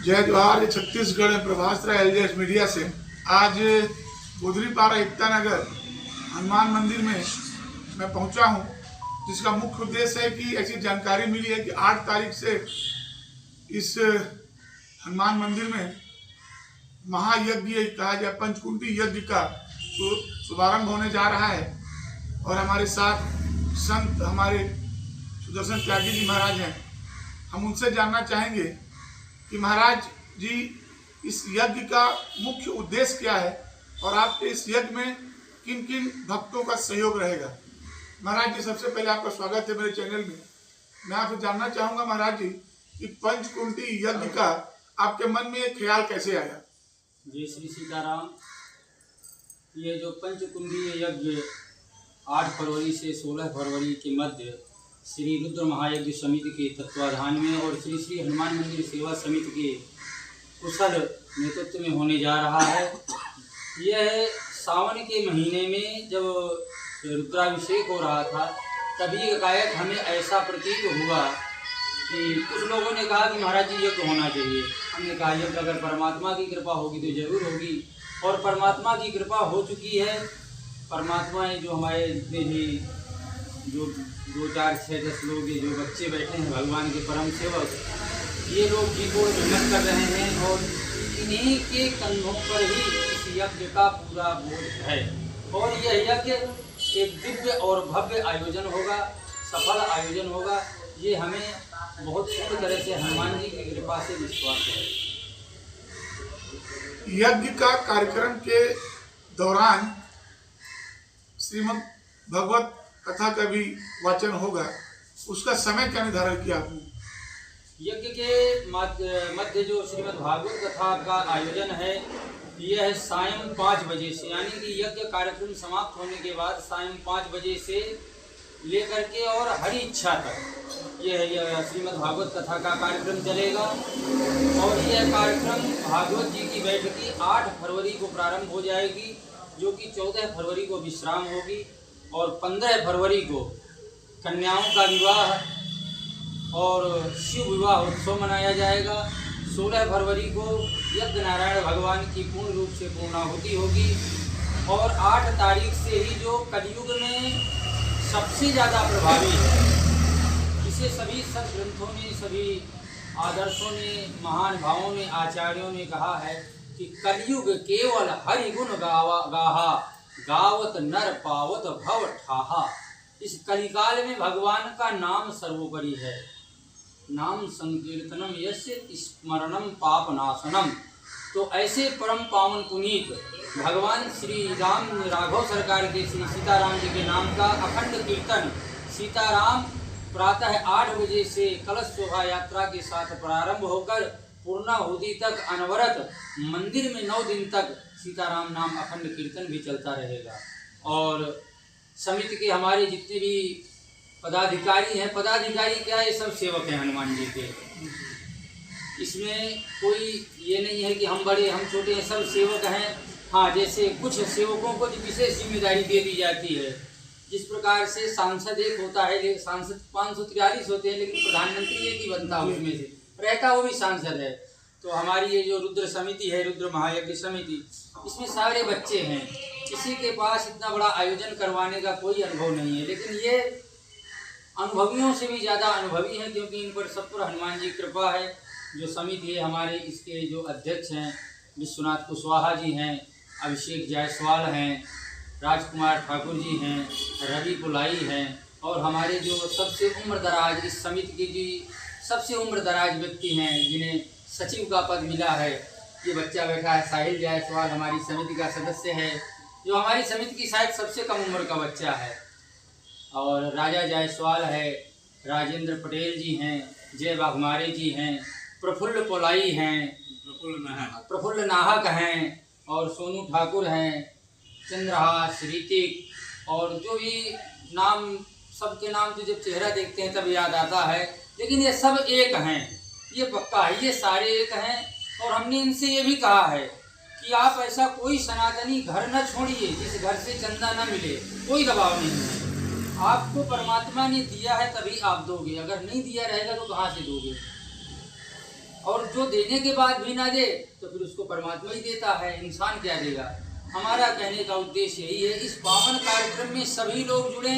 जय जोहार। छत्तीसगढ़ में प्रभास राय एलजेएस मीडिया से आज गुदरीपारा एकता नगर हनुमान मंदिर में मैं पहुंचा हूं, जिसका मुख्य उद्देश्य है कि ऐसी जानकारी मिली है कि 8 तारीख से इस हनुमान मंदिर में महायज्ञ कहा जाए पंचकुंडी यज्ञ का शुभारंभ होने जा रहा है। और हमारे साथ संत हमारे सुदर्शन त्यागी जी महाराज हैं। हम उनसे जानना चाहेंगे कि महाराज जी इस यज्ञ का मुख्य उद्देश्य क्या है और आपके इस यज्ञ में किन किन भक्तों का सहयोग रहेगा। महाराज जी, सबसे पहले आपका स्वागत है मेरे चैनल में। मैं आपसे जानना चाहूंगा महाराज जी कि पंचकुंडी यज्ञ का आपके मन में एक ख्याल कैसे आया। जय श्री सीताराम। ये जो पंचकुंडी यज्ञ 8 फरवरी से 16 फरवरी के मध्य श्री रुद्र महायज्ञ समिति के तत्वाधान में और श्री श्री हनुमान मंदिर सेवा समिति के कुशल नेतृत्व में होने जा रहा है। यह सावन के महीने में जब रुद्राभिषेक हो रहा था तभी एकाएक हमें ऐसा प्रतीत हुआ कि कुछ लोगों ने कहा कि महाराज जी यज्ञ होना चाहिए। हमने कहा यज्ञ अगर परमात्मा की कृपा होगी तो जरूर होगी, और परमात्मा की कृपा हो चुकी है। परमात्मा ने जो हमारे जितने भी जो 2, 4, 6, 10 लोग जो बच्चे बैठे हैं भगवान के परम सेवक, ये लोग जी को मेहनत कर रहे हैं और इन्हीं के कंधों पर ही इस यज्ञ का पूरा बोझ है। और यह यज्ञ एक दिव्य और भव्य आयोजन होगा, सफल आयोजन होगा। ये हमें बहुत पूर्ण तरह से हनुमान जी की कृपा से विश्वास है। यज्ञ का कार्यक्रम के दौरान श्रीमद् भगवत कथा का भी वाचन होगा, उसका समय क्या निर्धारण किया आपने। यज्ञ के मध्य जो श्रीमद् भागवत कथा का आयोजन है यह सायं 5 बजे से, यानी कि यज्ञ कार्यक्रम समाप्त होने के बाद सायं 5 बजे से लेकर के और हरि इच्छा तक यह श्रीमद् भागवत कथा का कार्यक्रम चलेगा। और यह कार्यक्रम भागवत जी की बैठकी 8 फरवरी को प्रारंभ हो जाएगी, जो कि 14 फरवरी को विश्राम होगी, और 15 फरवरी को कन्याओं का विवाह और शिव विवाह उत्सव मनाया जाएगा। 16 फरवरी को यज्ञ नारायण भगवान की पूर्ण रूप से पूर्णाहुति होगी। और 8 तारीख से ही जो कलयुग में सबसे ज़्यादा प्रभावी है, जिसे सभी सदग्रंथों ने, सभी आदर्शों ने, महान भावों ने, आचार्यों ने कहा है कि कलयुग केवल हरि गुण गाहा, गावत नर पावत भव ठाहा। इस कलिकाल में भगवान का नाम सर्वोपरि है। नाम संकीर्तनम यस्य स्मरणम पाप नाशनम। तो ऐसे परम पावन पुनीत भगवान श्री राम राघव सरकार के श्री सीताराम जी के नाम का अखंड कीर्तन सीताराम प्रातः 8 बजे से कलश शोभा यात्रा के साथ प्रारंभ होकर पूर्णाहुति तक अनवरत मंदिर में 9 दिन तक सीताराम नाम अखंड कीर्तन भी चलता रहेगा। और समिति के हमारे जितने भी पदाधिकारी हैं, पदाधिकारी क्या, ये सब सेवक हैं हनुमान जी के। इसमें कोई ये नहीं है कि हम बड़े हम छोटे हैं, सब सेवक हैं। हाँ, जैसे कुछ सेवकों को विशेष जिम्मेदारी दे दी जाती है। जिस प्रकार से सांसद एक होता है, सांसद 543 होते हैं, लेकिन प्रधानमंत्री एक ही बनता है, उसमें से रहता वो भी सांसद है। तो हमारी ये जो रुद्र समिति है, रुद्र महायज्ञ समिति, इसमें सारे बच्चे हैं। किसी के पास इतना बड़ा आयोजन करवाने का कोई अनुभव नहीं है, लेकिन ये अनुभवियों से भी ज़्यादा अनुभवी हैं, क्योंकि इन पर सब पर हनुमान जी कृपा है। जो समिति है हमारे, इसके जो अध्यक्ष हैं विश्वनाथ कुशवाहा जी हैं, अभिषेक जायसवाल हैं, राजकुमार ठाकुर जी हैं, रवि पुलाई हैं, और हमारे जो सबसे उम्र दराज इस समिति के जी सबसे उम्र दराज व्यक्ति हैं, जिन्हें सचिव का पद मिला है, ये बच्चा बैठा है साहिल जायसवाल, हमारी समिति का सदस्य है, जो हमारी समिति की शायद सबसे कम उम्र का बच्चा है। और राजा जायसवाल है, राजेंद्र पटेल जी हैं, जय बाघमारे जी हैं, प्रफुल्ल पोलाई हैं, प्रफुल्ल नाहक हैं, और सोनू ठाकुर हैं, चंद्रहास, ऋतिक, और जो भी नाम, सबके नाम तो जब चेहरा देखते हैं तब याद आता है, लेकिन ये सब एक हैं, ये पक्का है, ये सारे एक हैं। और हमने इनसे ये भी कहा है कि आप ऐसा कोई सनातनी घर न छोड़िए जिस घर से चंदा न मिले। कोई दबाव नहीं है, आपको परमात्मा ने दिया है तभी आप दोगे, अगर नहीं दिया रहेगा तो कहाँ से दोगे। और जो देने के बाद भी ना दे तो फिर उसको परमात्मा ही देता है, इंसान क्या देगा। हमारा कहने का उद्देश्य यही है, इस पावन कार्यक्रम में सभी लोग जुड़े,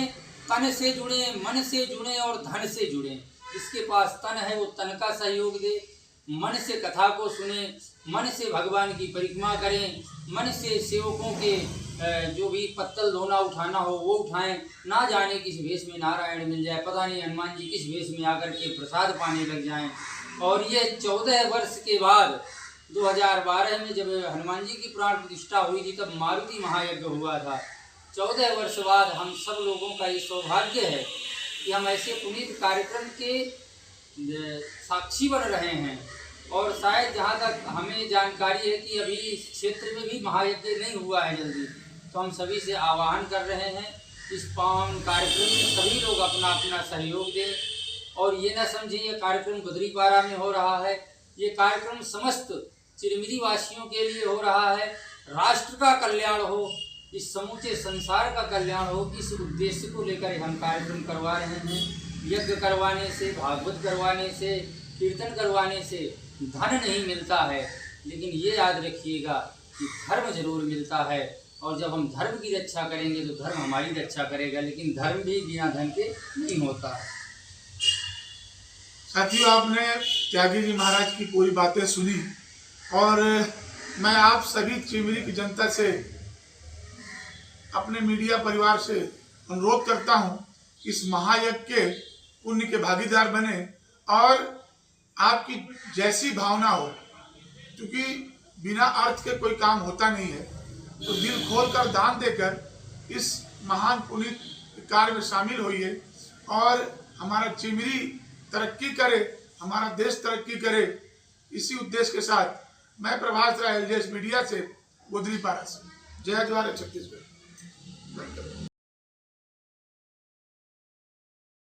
तन से जुड़े, मन से जुड़े और धन से जुड़े। जिसके पास तन है वो तन का सहयोग दे, मन से कथा को सुने, मन से भगवान की परिक्रमा करें, मन से सेवकों के जो भी पत्तल धोना उठाना हो वो उठाएं। ना जाने किस वेश में नारायण मिल जाए, पता नहीं हनुमान जी किस वेश में आकर के प्रसाद पाने लग जाएं। और ये 14 वर्ष के बाद 2012 में जब हनुमान जी की प्राण प्रतिष्ठा हुई थी तब मारुति महायज्ञ हुआ था। 14 वर्ष बाद हम सब लोगों का ये सौभाग्य है कि हम ऐसे पुनीत कार्यक्रम के साक्षी बन रहे हैं। और शायद जहाँ तक हमें जानकारी है कि अभी इस क्षेत्र में भी महायज्ञ नहीं हुआ है जल्दी, तो हम सभी से आह्वान कर रहे हैं इस पावन कार्यक्रम में सभी लोग अपना अपना सहयोग दें। और ये न समझिए ये कार्यक्रम गुदरीपारा में हो रहा है, ये कार्यक्रम समस्त चिरमिरी वासियों के लिए हो रहा है। राष्ट्र का कल्याण हो, इस समूचे संसार का कल्याण हो, इस उद्देश्य को लेकर हम कार्यक्रम करवा रहे हैं। यज्ञ करवाने से, भागवत करवाने से, कीर्तन करवाने से धन नहीं मिलता है, लेकिन ये याद रखिएगा कि धर्म जरूर मिलता है। और जब हम धर्म की रक्षा करेंगे तो धर्म हमारी रक्षा करेगा, लेकिन धर्म भी बिना धन के नहीं होता है। साथियों, आपने त्यागी जी महाराज की पूरी बातें सुनी और मैं आप सभी चिरमिरी की जनता से, अपने मीडिया परिवार से अनुरोध करता हूं कि इस महायज्ञ के पुण्य के भागीदार बने और आपकी जैसी भावना हो, क्योंकि बिना अर्थ के कोई काम होता नहीं है, तो दिल खोलकर दान देकर इस महान पुनीत कार्य में शामिल होइए और हमारा चिरमिरी तरक्की करे, हमारा देश तरक्की करे। इसी उद्देश्य के साथ मैं प्रभास राय LJS मीडिया से गुदरीपारा से। जय जवाहर छत्तीसगढ़।